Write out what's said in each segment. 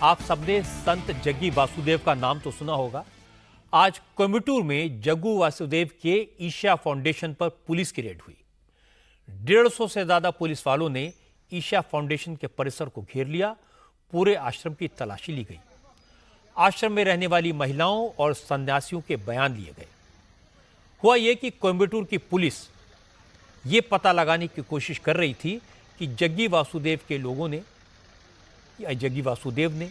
आप सबने संत जग्गी वासुदेव का नाम तो सुना होगा। आज कोयम्बटूर में जग्गू वासुदेव के ईशा फाउंडेशन पर पुलिस की रेड हुई। 150 से ज्यादा पुलिस वालों ने ईशा फाउंडेशन के परिसर को घेर लिया। पूरे आश्रम की तलाशी ली गई। आश्रम में रहने वाली महिलाओं और सन्यासियों के बयान लिए गए। हुआ यह कि कोयम्बटूर की पुलिस ये पता लगाने की कोशिश कर रही थी कि जग्गी वासुदेव ने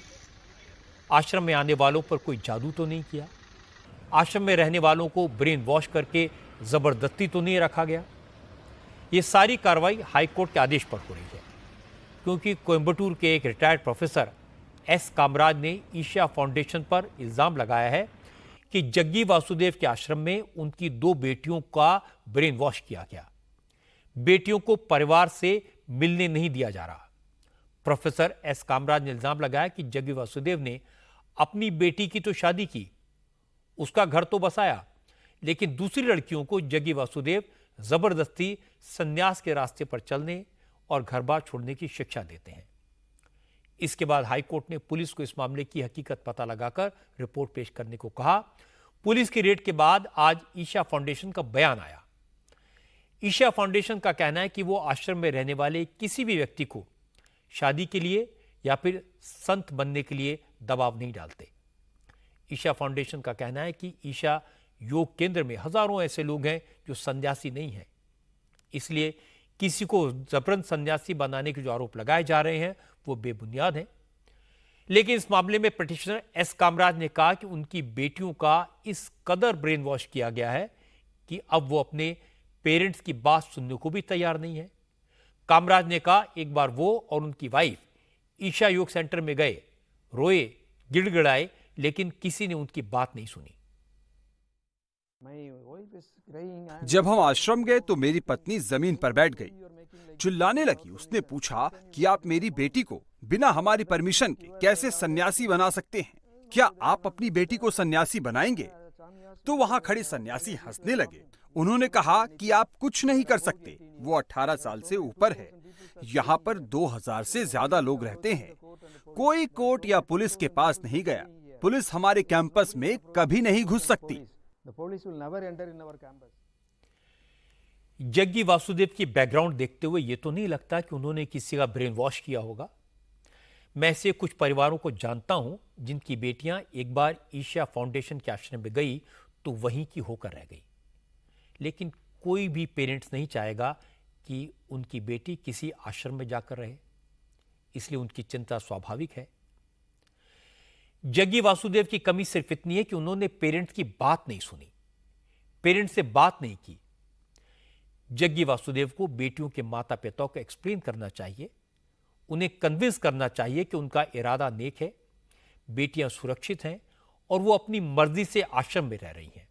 आश्रम में आने वालों पर कोई जादू तो नहीं किया, आश्रम में रहने वालों को ब्रेन वॉश करके जबरदस्ती तो नहीं रखा गया। ये सारी कार्रवाई हाईकोर्ट के आदेश पर हो रही है, क्योंकि कोयम्बटूर के एक रिटायर्ड प्रोफेसर एस कामराज ने ईशा फाउंडेशन पर इल्जाम लगाया है कि जग्गी वासुदेव के आश्रम में उनकी 2 बेटियों का ब्रेन वॉश किया गया। बेटियों को परिवार से मिलने नहीं दिया जा रहा। प्रोफेसर एस कामराज ने इल्जाम लगाया कि जग्गी वासुदेव ने अपनी बेटी की तो शादी की, उसका घर तो बसाया, लेकिन दूसरी लड़कियों को जग्गी वासुदेव जबरदस्ती संन्यास के रास्ते पर चलने और घर बार छोड़ने की शिक्षा देते हैं। इसके बाद हाईकोर्ट ने पुलिस को इस मामले की हकीकत पता लगाकर रिपोर्ट पेश करने को कहा। पुलिस की रेड के बाद आज ईशा फाउंडेशन का बयान आया। ईशा फाउंडेशन का कहना है कि वो आश्रम में रहने वाले किसी भी व्यक्ति को शादी के लिए या फिर संत बनने के लिए दबाव नहीं डालते। ईशा फाउंडेशन का कहना है कि ईशा योग केंद्र में हजारों ऐसे लोग हैं जो सन्यासी नहीं हैं, इसलिए किसी को जबरन सन्यासी बनाने के जो आरोप लगाए जा रहे हैं वो बेबुनियाद हैं। लेकिन इस मामले में पिटिशनर एस कामराज ने कहा कि उनकी बेटियों का इस कदर ब्रेन वॉश किया गया है कि अब वो अपने पेरेंट्स की बात सुनने को भी तैयार नहीं है। कामराज ने कहा, एक बार वो और उनकी वाइफ ईशा योग सेंटर में गए, रोए, गिड़गिड़ाए, लेकिन किसी ने उनकी बात नहीं सुनी। जब हम आश्रम गए तो मेरी पत्नी जमीन पर बैठ गई, चिल्लाने लगी। उसने पूछा कि आप मेरी बेटी को बिना हमारी परमिशन के कैसे सन्यासी बना सकते हैं? क्या आप अपनी बेटी को सन्यासी बनाएंगे? तो वहां खड़े सन्यासी हंसने लगे। उन्होंने कहा कि आप कुछ नहीं कर सकते, वो 18 साल से ऊपर है। यहाँ पर 2000 से ज्यादा लोग रहते हैं। कोई कोर्ट या पुलिस के पास नहीं गया। पुलिस हमारे कैंपस में कभी नहीं घुस सकती। जग्गी वासुदेव की बैकग्राउंड देखते हुए यह तो नहीं लगता कि उन्होंने किसी का ब्रेन वॉश किया होगा। मैं ऐसे कुछ परिवारों को जानता हूं जिनकी बेटियां एक बार ईशा फाउंडेशन के आश्रम में गई तो वहीं की होकर रह गई। लेकिन कोई भी पेरेंट्स नहीं चाहेगा कि उनकी बेटी किसी आश्रम में जाकर रहे, इसलिए उनकी चिंता स्वाभाविक है। जग्गी वासुदेव की कमी सिर्फ इतनी है कि उन्होंने पेरेंट्स की बात नहीं सुनी, पेरेंट्स से बात नहीं की। जग्गी वासुदेव को बेटियों के माता पिता को एक्सप्लेन करना चाहिए, उन्हें कन्विंस करना चाहिए कि उनका इरादा नेक है, बेटियां सुरक्षित हैं और वो अपनी मर्जी से आश्रम में रह रही हैं।